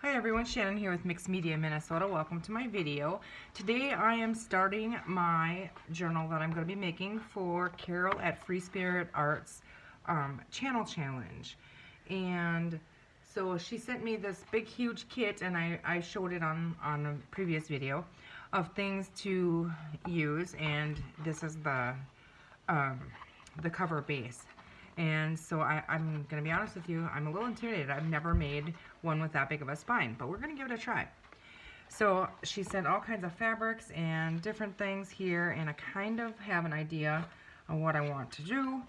Hi everyone, Shannon here with Mixed Media Minnesota. Welcome to my video. Today I am starting my journal that I'm going to be making for Caryl at Free Spirit Arts channel challenge. And so she sent me this big huge kit, and I showed it on a previous video of things to use, and this is the cover base. And so I'm going to be honest with you, I'm a little intimidated. I've never made one with that big of a spine, but we're going to give it a try. So she sent all kinds of fabrics and different things here, and I kind of have an idea on what I want to do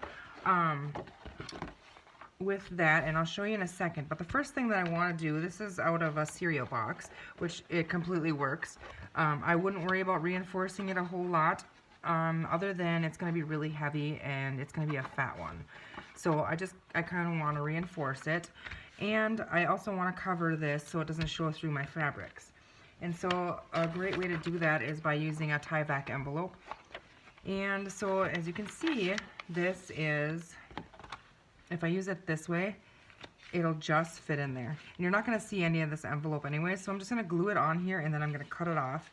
with that, and I'll show you in a second. But the first thing that I want to do, this is out of a cereal box, which it completely works. I wouldn't worry about reinforcing it a whole lot. Other than it's going to be really heavy and it's going to be a fat one. So I kind of want to reinforce it, and I also want to cover this so it doesn't show through my fabrics. And so a great way to do that is by using a tie-back envelope. And so as you can see, this is, if I use it this way, it'll just fit in there. And you're not going to see any of this envelope anyway, so I'm just going to glue it on here and then I'm going to cut it off.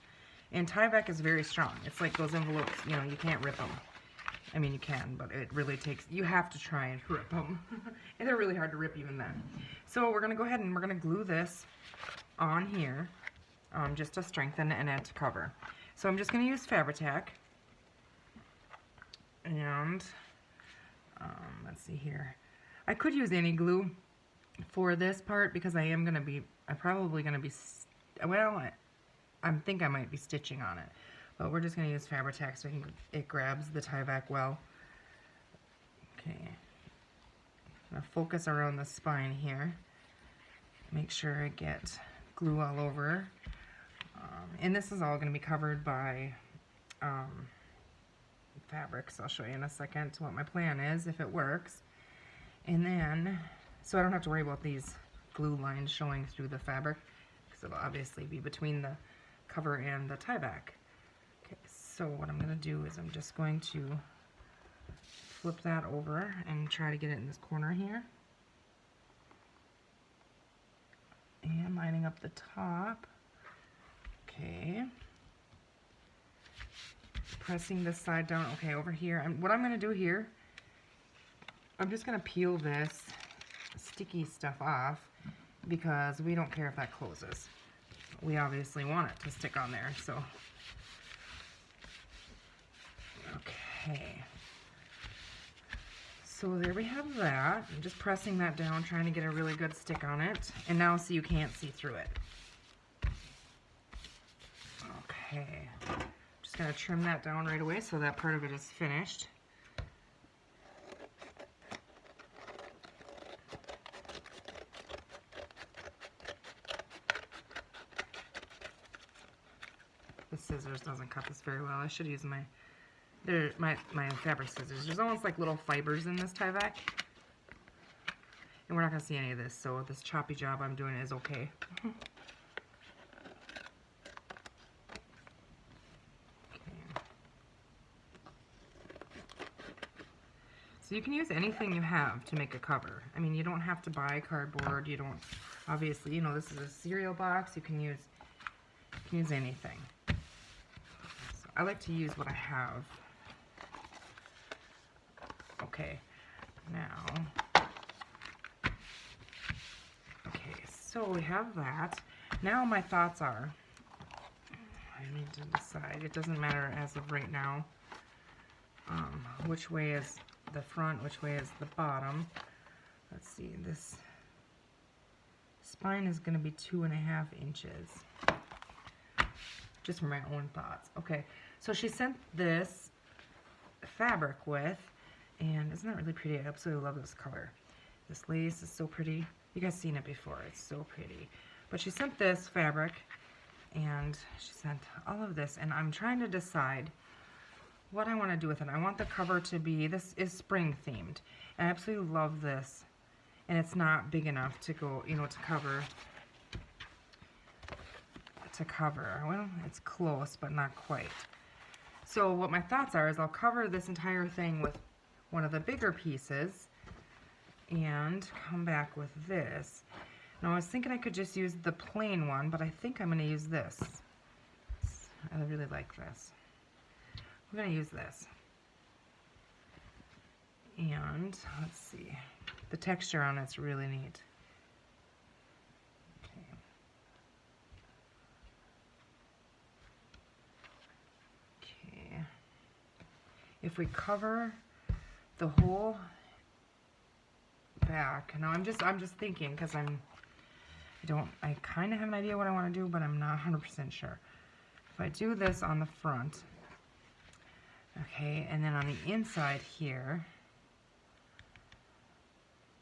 And tie-back is very strong. It's like those envelopes, you know, you can't rip them. I mean, you can, but it really takes, you have to try and rip them. And they're really hard to rip even then. So we're going to go ahead and we're going to glue this on here just to strengthen and add to cover. So I'm just going to use Fabri-Tac. And let's see here. I could use any glue for this part because I'm probably going to be, well, I think I might be stitching on it, but we're just going to use Fabri-Tac so it grabs the tie-back well. Okay, I'm going to focus around the spine here. Make sure I get glue all over. And this is all going to be covered by fabric, so I'll show you in a second what my plan is, if it works. And then, so I don't have to worry about these glue lines showing through the fabric, because it'll obviously be between the cover and the tie-back. Okay, so what I'm going to do is I'm just going to flip that over and try to get it in this corner here. And lining up the top. Okay. Pressing this side down. Okay, over here. And what I'm going to do here, I'm just going to peel this sticky stuff off because we don't care if that closes. We obviously want it to stick on there, so. Okay. So there we have that. I'm just pressing that down, trying to get a really good stick on it. And now see, you can't see through it. Okay. Just gonna trim that down right away so that part of it is finished. The scissors doesn't cut this very well. I should use my fabric scissors. There's almost like little fibers in this tie-back. And we're not going to see any of this, so this choppy job I'm doing is okay. So you can use anything you have to make a cover. I mean, you don't have to buy cardboard. You don't, obviously, you know, this is a cereal box. You can use anything. So I like to use what I have. Okay, now, okay, so we have that. Now my thoughts are, I need to decide, it doesn't matter as of right now, which way is the front, which way is the bottom. Let's see, this spine is going to be 2.5 inches. Just for my own thoughts. Okay, so she sent this fabric with, and isn't that really pretty? I absolutely love this color. This lace is so pretty. You guys seen it before. It's so pretty. But she sent this fabric, and she sent all of this, and I'm trying to decide what I want to do with it. I want the cover to be, this is spring themed, and I absolutely love this, and it's not big enough to go, you know, to cover. Well, it's close, but not quite. So what my thoughts are is I'll cover this entire thing with one of the bigger pieces and come back with this. Now I was thinking I could just use the plain one, but I think I'm going to use this. I really like this. I'm going to use this. And let's see. The texture on it's really neat. Okay. If we cover the whole back, now I'm just thinking because I kind of have an idea what I want to do, but I'm not 100% sure. If I do this on the front, okay, and then on the inside here,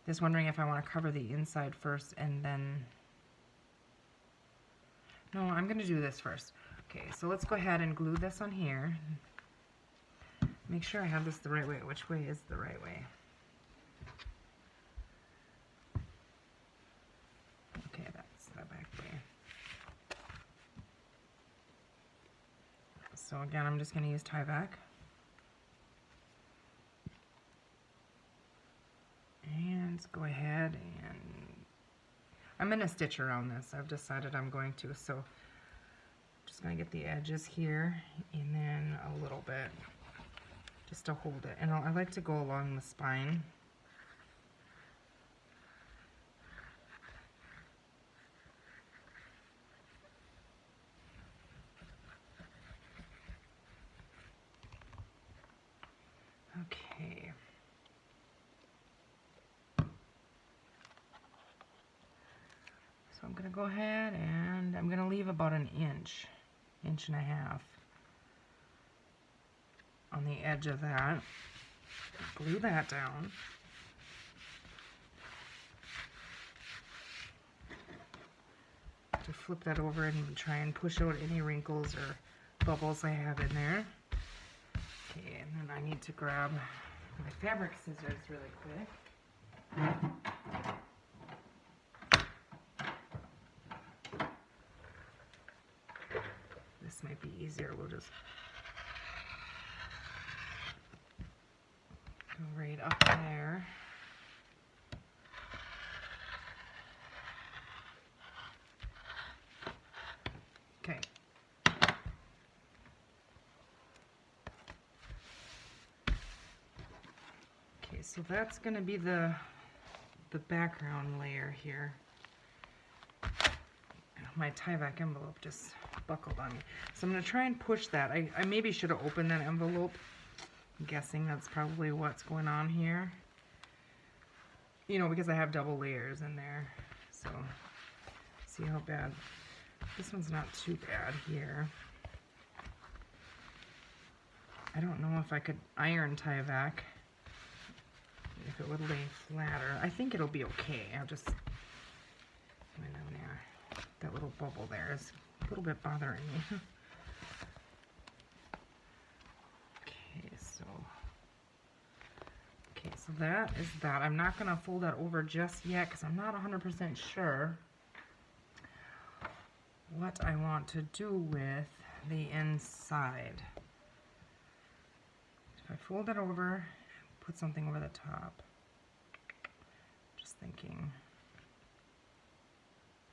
just wondering if I want to cover the inside first and then, no, I'm going to do this first. Okay, so let's go ahead and glue this on here. Make sure I have this the right way. Which way is the right way? Okay, that's the back way. So again, I'm just going to use Tyvek. And let's go ahead and I'm going to stitch around this. I've decided I'm going to, so I'm just going to get the edges here and then a little bit just to hold it. And I like to go along the spine. Okay. So I'm going to go ahead and I'm going to leave about an inch and a half on the edge of that. Glue that down. To flip that over and try and push out any wrinkles or bubbles I have in there. Okay, and then I need to grab my fabric scissors really quick. This might be easier. We'll just go right up there. Okay. Okay, so that's going to be the background layer here. My Tyvek envelope just buckled on me. So I'm going to try and push that. I maybe should have opened that envelope. I'm guessing that's probably what's going on here. You know, because I have double layers in there. So, see how bad. This one's not too bad here. I don't know if I could iron Tyvek. If it would lay flatter. I think it'll be okay. I'll just put it in there. That little bubble there is a little bit bothering me. Okay, so that is that. I'm not going to fold that over just yet because I'm not 100% sure what I want to do with the inside. If I fold it over, put something over the top. Just thinking.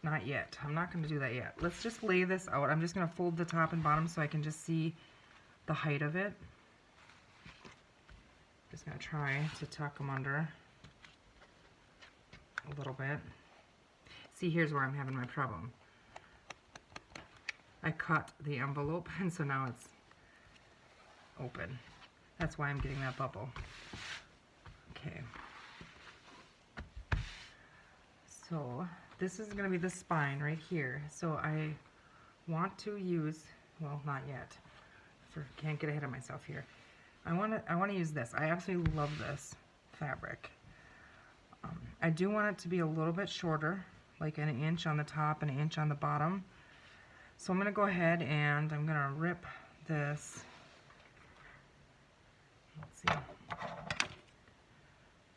Not yet. I'm not going to do that yet. Let's just lay this out. I'm just going to fold the top and bottom so I can just see the height of it. Just going to try to tuck them under a little bit. See, here's where I'm having my problem. I cut the envelope and so now it's open. That's why I'm getting that bubble. Okay. So this is going to be the spine right here. So I want to use, well, not yet. Can't get ahead of myself here. I want to use this. I absolutely love this fabric. I do want it to be a little bit shorter, like an inch on the top and an inch on the bottom. So I'm going to go ahead and I'm going to rip this. Let's see. I'm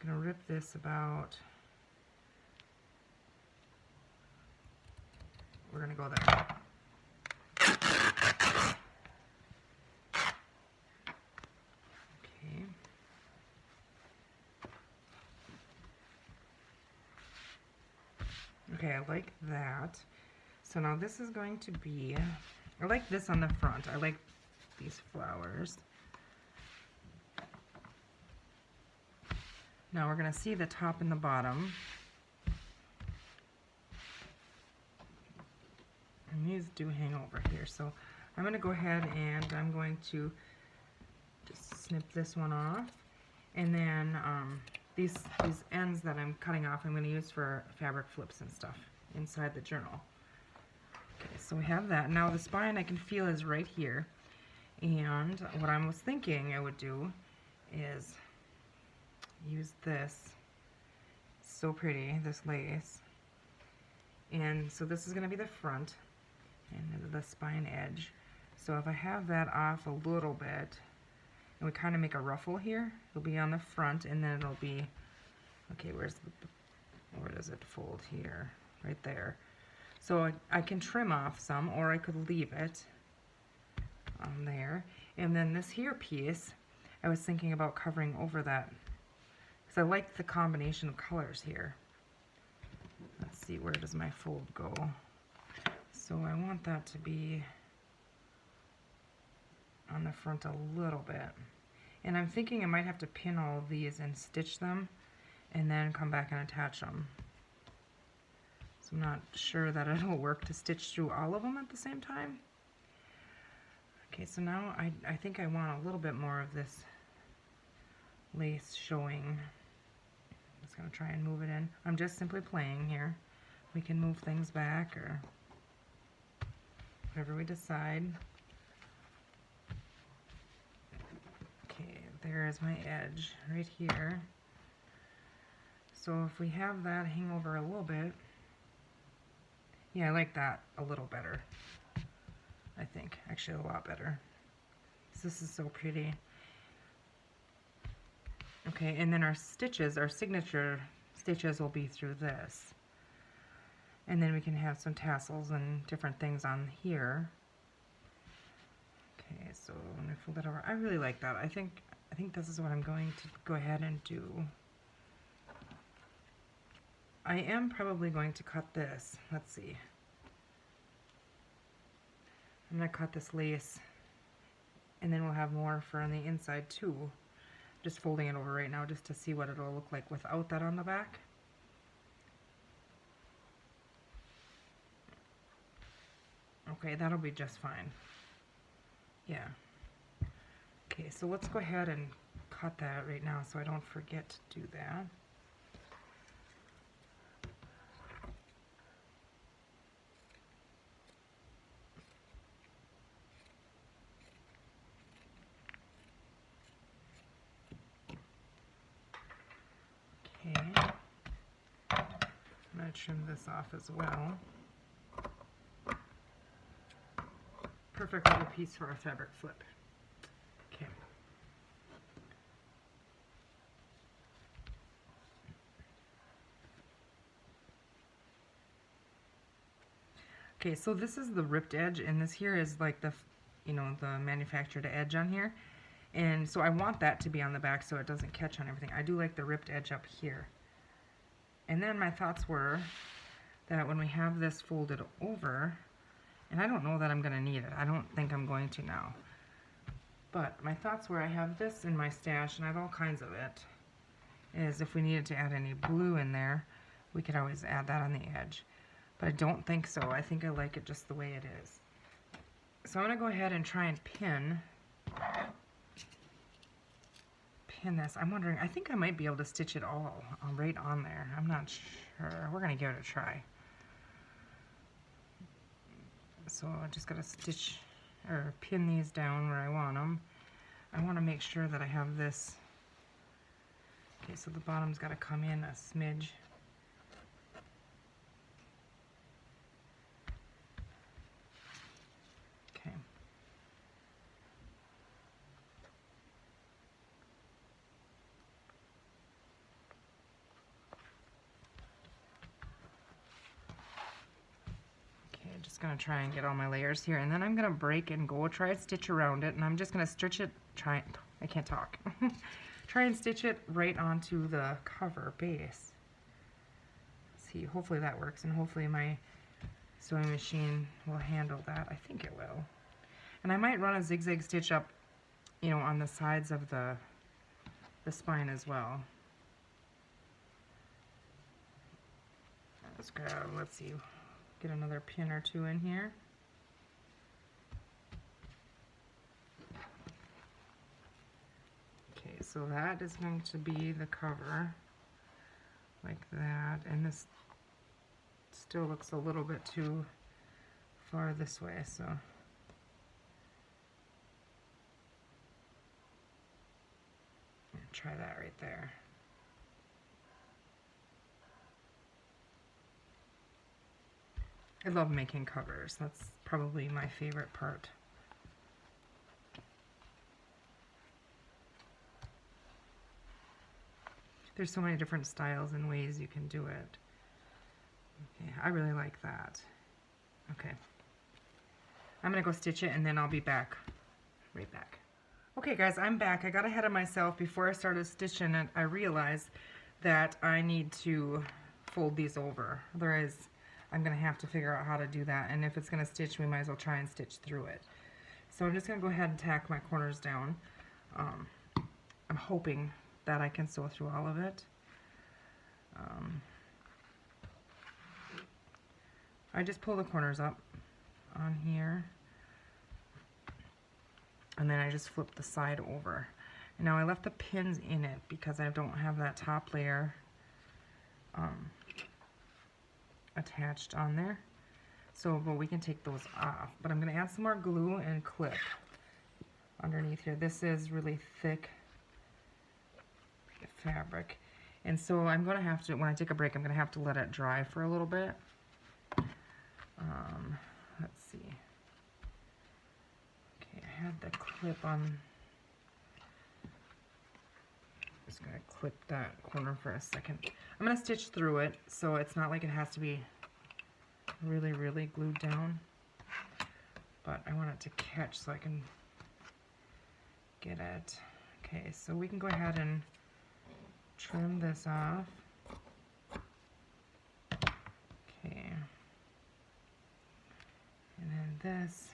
going to rip this about. We're going to go there. Okay. Okay, I like that. So now this is going to be, I like this on the front. I like these flowers. Now we're going to see the top and the bottom. And these do hang over here. So I'm going to go ahead and I'm going to just snip this one off. And then these ends that I'm cutting off, I'm going to use for fabric flips and stuff inside the journal. Okay, so we have that. Now the spine I can feel is right here. And what I was thinking I would do is use this. It's so pretty, this lace. And so this is going to be the front and the spine edge. So if I have that off a little bit, and we kind of make a ruffle here, it'll be on the front, and then it'll be, okay, where does it fold here? Right there. So I can trim off some, or I could leave it on there. And then this here piece, I was thinking about covering over that, because I like the combination of colors here. Let's see, where does my fold go? So I want that to be on the front a little bit. And I'm thinking I might have to pin all of these and stitch them, and then come back and attach them. So I'm not sure that it'll work to stitch through all of them at the same time. Okay, so now I think I want a little bit more of this lace showing. I'm just going to try and move it in. I'm just simply playing here. We can move things back or whatever we decide. Okay, there is my edge right here. So if we have that hang over a little bit, yeah, I like that a little better. I think, actually a lot better. This is so pretty. Okay, and then our stitches, our signature stitches will be through this. And then we can have some tassels and different things on here. Okay, so when I fold it over, I really like that. I think this is what I'm going to go ahead and do. I am probably going to cut this. Let's see. I'm going to cut this lace, and then we'll have more for on the inside too. Just folding it over right now just to see what it'll look like without that on the back. Okay, that'll be just fine. Yeah. Okay, so let's go ahead and cut that right now so I don't forget to do that. Okay. I'm going to trim this off as well. Perfect little piece for a fabric flip. Okay. Okay, so this is the ripped edge, and this here is like the, you know, the manufactured edge on here. And so I want that to be on the back so it doesn't catch on everything. I do like the ripped edge up here. And then my thoughts were that when we have this folded over, and I don't know that I'm going to need it. I don't think I'm going to now. But my thoughts were I have this in my stash, and I have all kinds of it, is if we needed to add any blue in there, we could always add that on the edge. But I don't think so. I think I like it just the way it is. So I'm going to go ahead and try and pin this. I'm wondering, I think I might be able to stitch it all right on there. I'm not sure. We're going to give it a try. So I just got to stitch or pin these down where I want them. I want to make sure that I have this. Okay, so the bottom's got to come in a smidge. Okay. Just going to try and get all my layers here, and then I'm going to break and go try and stitch around it, and I'm just going to stitch it, try and stitch it right onto the cover base. see, hopefully that works, and hopefully my sewing machine will handle that. I think it will. And I might run a zigzag stitch up, you know, on the sides of the spine as well. Let's grab, let's see, get another pin or two in here. Okay, so that is going to be the cover, like that, and this still looks a little bit too far this way, so try that right there. I love making covers. That's probably my favorite part. There's so many different styles and ways you can do it. Okay, I really like that. Okay. I'm gonna go stitch it and then I'll be back. Right back. Okay guys, I'm back. I got ahead of myself. Before I started stitching it, I realized that I need to fold these over. Otherwise, I'm gonna have to figure out how to do that. And if it's gonna stitch, we might as well try and stitch through it. So I'm just gonna go ahead and tack my corners down. I'm hoping that I can sew through all of it. I just pull the corners up on here, and then I just flip the side over. And now I left the pins in it because I don't have that top layer attached on there. So, but we can take those off. But I'm going to add some more glue and clip underneath here. This is really thick fabric. And so I'm going to have to, when I take a break, I'm going to have to let it dry for a little bit. Let's see. Okay, I had the clip on. Just going to clip that corner for a second. I'm going to stitch through it, so it's not like it has to be really, really glued down. But I want it to catch so I can get it. Okay, so we can go ahead and trim this off. Okay. And then this.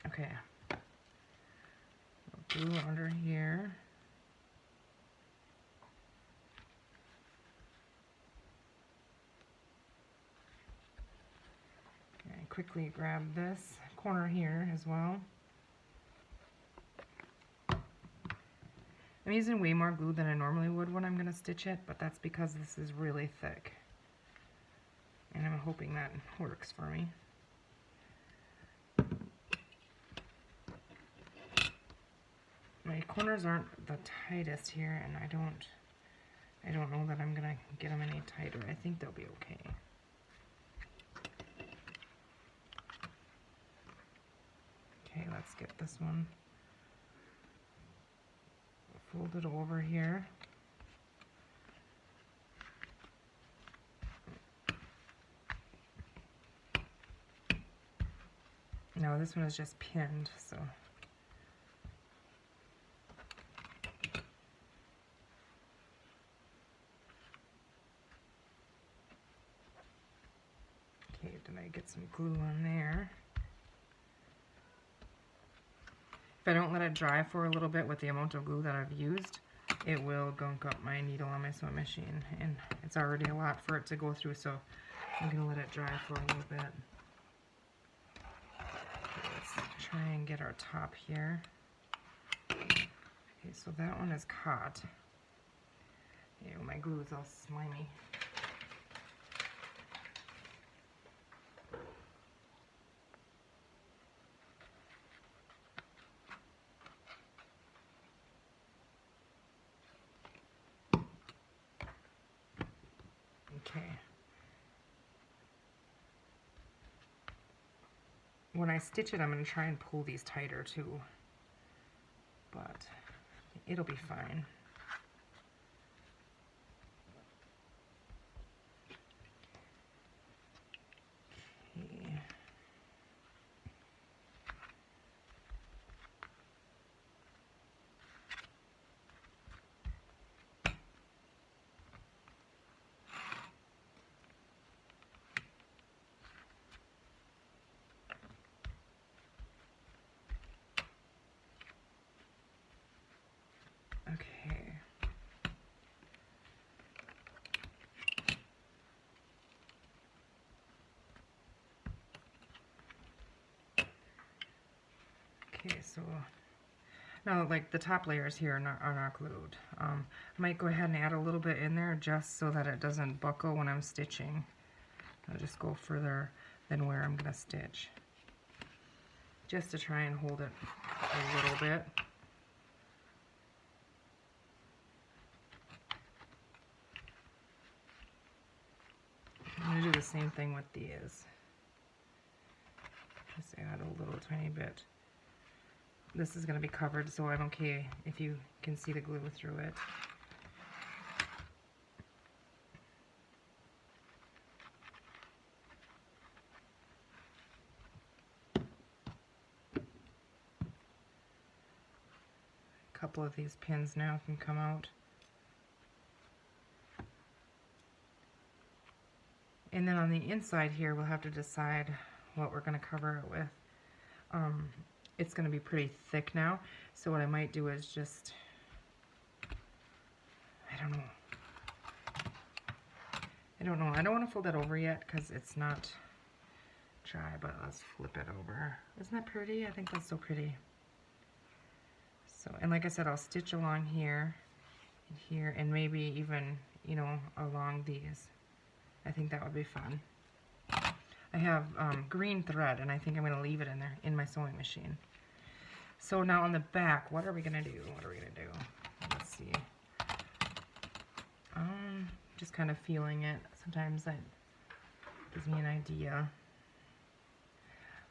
Okay. Glue under here. Okay, quickly grab this corner here as well. I'm using way more glue than I normally would when I'm going to stitch it, but that's because this is really thick. And I'm hoping that works for me. My corners aren't the tightest here, and I don't know that I'm going to get them any tighter. I think they'll be okay. Okay, let's get this one folded over here. Now this one is just pinned, so okay, did I get some glue on there? If I don't let it dry for a little bit with the amount of glue that I've used, it will gunk up my needle on my sewing machine, and it's already a lot for it to go through, so I'm going to let it dry for a little bit. Okay, let's try and get our top here. Okay, so that one is caught. Ew, my glue is all slimy. Okay. When I stitch it, I'm going to try and pull these tighter too, but it'll be fine. Okay. Okay, so now like the top layers here are not glued. I might go ahead and add a little bit in there just so that it doesn't buckle when I'm stitching. I'll just go further than where I'm going to stitch, just to try and hold it a little bit. I'm going to do the same thing with these. Just add a little tiny bit. This is going to be covered, so I'm okay if you can see the glue through it. A couple of these pins now can come out. And then on the inside here, we'll have to decide what we're going to cover it with. It's going to be pretty thick now, so what I might do is just, I don't know. I don't want to fold that over yet because it's not dry, but let's flip it over. Isn't that pretty? I think that's so pretty. So, and like I said, I'll stitch along here, and here, and maybe even, you know, along these. I think that would be fun. I have green thread, and I think I'm going to leave it in there in my sewing machine. So now on the back, what are we going to do? What are we going to do? Let's see. Just kind of feeling it. Sometimes that gives me an idea.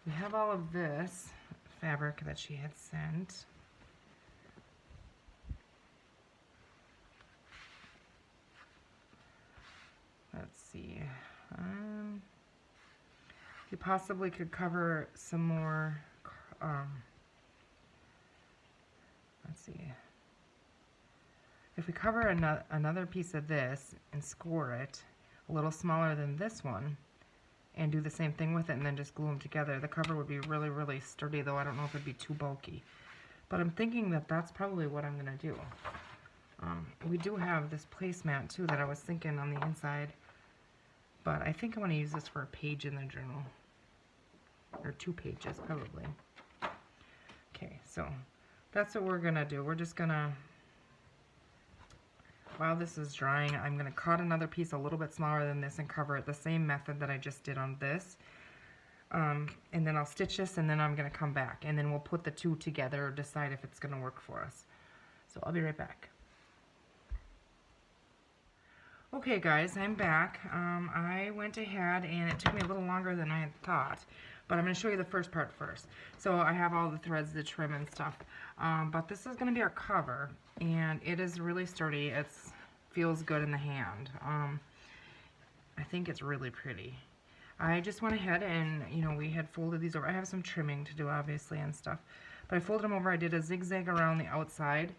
We have all of this fabric that she had sent. Let's see. You possibly could cover some more. Let's see. If we cover another piece of this and score it a little smaller than this one, and do the same thing with it, and then just glue them together, the cover would be really, really sturdy. Though I don't know if it'd be too bulky. But I'm thinking that that's probably what I'm gonna do. We do have this placemat too that I was thinking on the inside. But I think I want to use this for a page in the journal. Or 2 pages, probably. Okay, so that's what we're going to do. We're just going to, while this is drying, I'm going to cut another piece a little bit smaller than this and cover it the same method that I just did on this. And then I'll stitch this, and then I'm going to come back. And then we'll put the two together, decide if it's going to work for us. So I'll be right back. Okay guys, I'm back. I went ahead and it took me a little longer than I had thought, but I'm going to show you the first part first. So I have all the threads, the trim and stuff, but this is going to be our cover, and it is really sturdy. It feels good in the hand. I think it's really pretty. I just went ahead and, you know, we had folded these over. I have some trimming to do obviously and stuff, but I folded them over. I did a zigzag around the outside,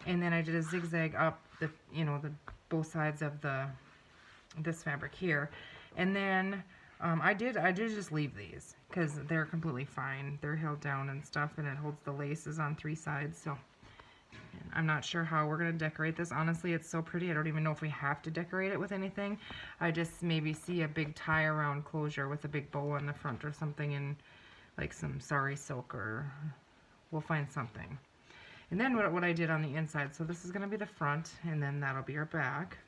and then I did a zigzag up the, you know, the both sides of this fabric here, and then I did just leave these because they're completely fine. They're held down and stuff, and it holds the laces on 3 sides. So I'm not sure how we're gonna decorate this. Honestly, it's so pretty. I don't even know if we have to decorate it with anything. I just maybe see a big tie around closure with a big bow on the front or something, and like some sari silk, or we'll find something. And then what I did on the inside, so this is going to be the front, and then that'll be our back.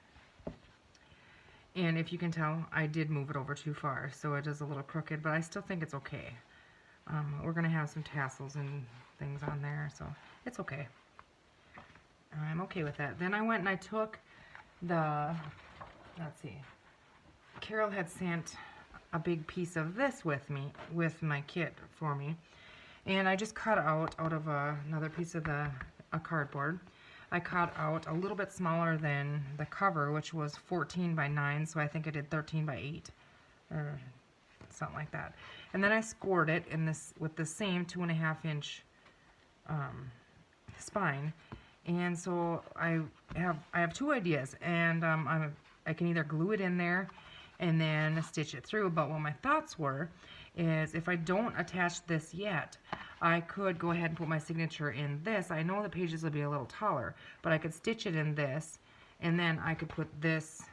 And if you can tell, I did move it over too far, so it is a little crooked, but I still think it's okay. We're going to have some tassels and things on there, so it's okay. I'm okay with that. Then I went and I took the, let's see, Caryl had sent a big piece of this with me, with my kit for me. And I just cut out of another piece of a cardboard. I cut out a little bit smaller than the cover, which was 14 by 9, so I think I did 13 by 8, or something like that. And then I scored it in this with the same 2.5 inch spine. And so I have 2 ideas, and I can either glue it in there and then stitch it through. But what my thoughts were is, if I don't attach this yet, I could go ahead and put my signature in this. I know the pages will be a little taller, but I could stitch it in this, and then I could put this,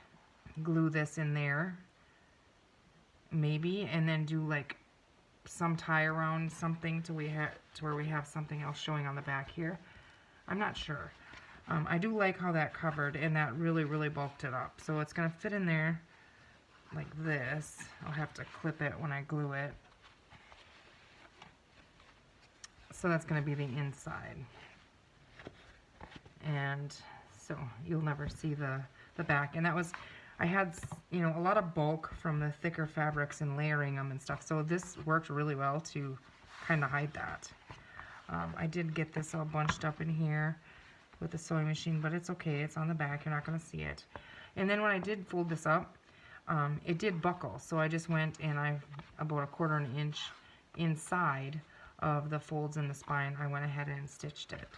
glue this in there, maybe, and then do like some tie around something to where we have something else showing on the back here. I'm not sure. I do like how that covered, and that really, really bulked it up. So it's going to fit in there like this. I'll have to clip it when I glue it. So that's going to be the inside. And so you'll never see the back. And that was, I had, you know, a lot of bulk from the thicker fabrics and layering them and stuff. So this worked really well to kind of hide that. I did get this all bunched up in here with the sewing machine, but it's okay. It's on the back. You're not going to see it. And then when I did fold this up, it did buckle. So I just went and about 1/4 inch inside of the folds in the spine, I went ahead and stitched it.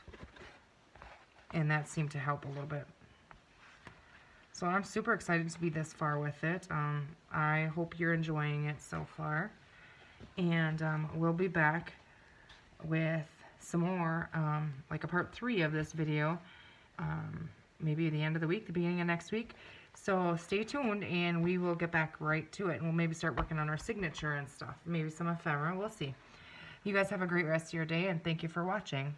And that seemed to help a little bit. So I'm super excited to be this far with it. I hope you're enjoying it so far. And we'll be back with some more, like a part 3 of this video, maybe at the end of the week, the beginning of next week. So stay tuned and we will get back right to it. And we'll maybe start working on our signature and stuff. Maybe some ephemera, we'll see. You guys have a great rest of your day and thank you for watching.